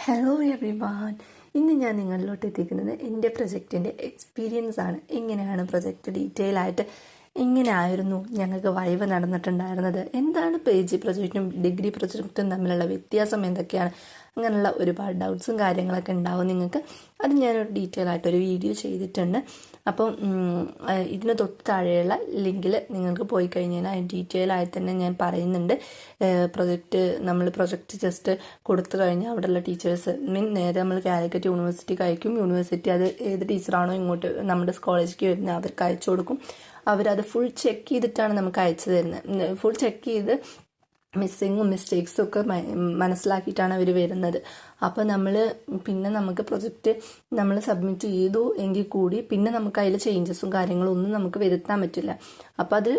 Hello everyone. ഇന്ന് ഞാൻ നിങ്ങളിലോട്ട് എത്തിക്കുന്നത് എൻ്റെ പ്രൊജക്റ്റിൻ്റെ എക്സ്പീരിയൻസ് ആണ്. എങ്ങനെയാണ് പ്രൊജക്റ്റ് ഡീറ്റെയിൽ ആയിട്ട് എങ്ങനെയായിരുന്നു ഞങ്ങൾക്ക് വൈവ നടന്നിട്ടുണ്ടായിരുന്നത്, എന്താണ് PG പ്രൊജക്റ്റും ഡിഗ്രി പ്രൊജക്റ്റും തമ്മിലുള്ള വ്യത്യാസം എന്തൊക്കെയാണ്, അങ്ങനെയുള്ള ഒരുപാട് ഡൗട്ട്സും കാര്യങ്ങളൊക്കെ ഉണ്ടാവും നിങ്ങൾക്ക്. അത് ഞാനൊരു ഡീറ്റെയിൽ ആയിട്ടൊരു വീഡിയോ ചെയ്തിട്ടുണ്ട്. അപ്പം ഇതിന് തൊട്ട് താഴെയുള്ള ലിങ്കിൽ നിങ്ങൾക്ക് പോയി കഴിഞ്ഞാൽ ഡീറ്റെയിൽ ആയിട്ട് തന്നെ ഞാൻ പറയുന്നുണ്ട്. പ്രൊജക്റ്റ് ജസ്റ്റ് കൊടുത്തു കഴിഞ്ഞാൽ അവിടെയുള്ള ടീച്ചേഴ്സ് നേരെ നമ്മൾ കാലിക്കറ്റ് യൂണിവേഴ്സിറ്റിക്ക് അയക്കും. യൂണിവേഴ്സിറ്റി അത് ഏത് ടീച്ചറാണോ ഇങ്ങോട്ട് നമ്മുടെ കോളേജിലേക്ക് വരുന്നത് അവർക്ക് അയച്ചു കൊടുക്കും. അവരത് ഫുൾ ചെക്ക് ചെയ്തിട്ടാണ് നമുക്ക് അയച്ചു തരുന്നത്. ഫുൾ ചെക്ക് ചെയ്ത് മിസ്സിങ്ങും മിസ്റ്റേക്സും ഒക്കെ മനസ്സിലാക്കിയിട്ടാണ് അവർ വരുന്നത്. അപ്പോൾ പിന്നെ നമുക്ക് പ്രൊജക്റ്റ് നമ്മൾ സബ്മിറ്റ് ചെയ്തു എങ്കിൽ കൂടി പിന്നെ നമുക്ക് അതിൽ ചേഞ്ചസും കാര്യങ്ങളും ഒന്നും നമുക്ക് വരുത്താൻ പറ്റില്ല. അപ്പോൾ അത്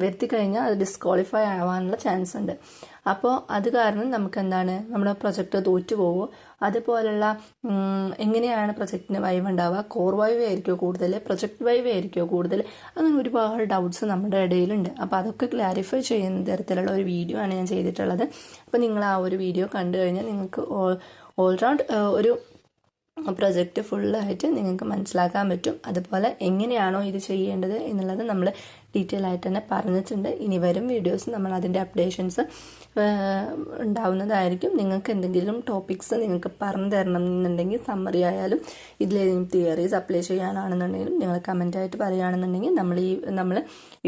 വരുത്തി കഴിഞ്ഞാൽ അത് ഡിസ്ക്വാളിഫൈ ആവാനുള്ള ചാൻസ് ഉണ്ട്. അപ്പോൾ അത് കാരണം നമുക്ക് നമ്മുടെ പ്രൊജക്റ്റ് തോറ്റു പോകുമോ, അതുപോലുള്ള എങ്ങനെയാണ് പ്രൊജക്റ്റിന് വൈവ് ഉണ്ടാവുക, കോർ വൈവ് ആയിരിക്കുമോ കൂടുതൽ, പ്രൊജക്ട് വൈവ് ആയിരിക്കുമോ കൂടുതൽ, അങ്ങനെ ഒരുപാട് ഡൗട്ട്സ് നമ്മുടെ ഇടയിലുണ്ട്. അപ്പോൾ അതൊക്കെ ക്ലാരിഫൈ ചെയ്യുന്ന തരത്തിലുള്ള ഒരു വീഡിയോ ആണ് ഞാൻ ചെയ്തിട്ടുള്ളത്. അപ്പോൾ നിങ്ങൾ ആ ഒരു വീഡിയോ കണ്ടു കഴിഞ്ഞാൽ നിങ്ങൾക്ക് ഓൾറൗണ്ട് ഒരു പ്രൊജക്റ്റ് ഫുള്ളായിട്ട് നിങ്ങൾക്ക് മനസ്സിലാക്കാൻ പറ്റും. അതുപോലെ എങ്ങനെയാണോ ഇത് ചെയ്യേണ്ടത് എന്നുള്ളത് നമ്മൾ ഡീറ്റെയിൽ ആയിട്ട് തന്നെ പറഞ്ഞിട്ടുണ്ട്. ഇനി വരും വീഡിയോസ് നമ്മൾ അതിൻ്റെ അപ്ഡേഷൻസ് ഉണ്ടാവുന്നതായിരിക്കും. നിങ്ങൾക്ക് എന്തെങ്കിലും ടോപ്പിക്സ് നിങ്ങൾക്ക് പറഞ്ഞു തരണം എന്നുണ്ടെങ്കിൽ, സമ്മറി ആയാലും ഇതിലേതെങ്കിലും തിയറീസ് അപ്ലൈ ചെയ്യാനാണെന്നുണ്ടെങ്കിലും നിങ്ങൾ കമൻറ്റായിട്ട് പറയുകയാണെന്നുണ്ടെങ്കിൽ നമ്മൾ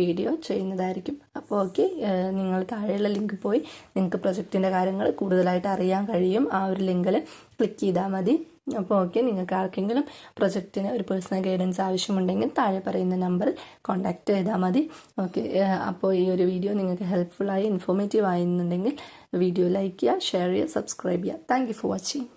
വീഡിയോ ചെയ്യുന്നതായിരിക്കും. അപ്പോൾ ഓക്കെ, നിങ്ങൾ താഴെയുള്ള ലിങ്ക് പോയി നിങ്ങൾക്ക് പ്രൊജക്റ്റിൻ്റെ കാര്യങ്ങൾ കൂടുതലായിട്ട് അറിയാൻ കഴിയും. ആ ഒരു ലിങ്കിൽ ക്ലിക്ക് ചെയ്താൽ മതി. അപ്പോൾ ഓക്കെ, നിങ്ങൾക്ക് ആർക്കെങ്കിലും പ്രൊജക്റ്റിന് ഒരു പേഴ്സണൽ ഗൈഡൻസ് ആവശ്യമുണ്ടെങ്കിൽ താഴെ പറയുന്ന നമ്പറിൽ കോൺടാക്ട് ചെയ്താൽ മതി. ഓക്കെ, അപ്പോൾ ഈ ഒരു വീഡിയോ നിങ്ങൾക്ക് ഹെൽപ്ഫുള്ളായി ഇൻഫോർമേറ്റീവ് ആയിരുന്നുണ്ടെങ്കിൽ വീഡിയോ ലൈക്ക് ചെയ്യുക, ഷെയർ ചെയ്യുക, സബ്സ്ക്രൈബ് ചെയ്യുക. Thank you for watching.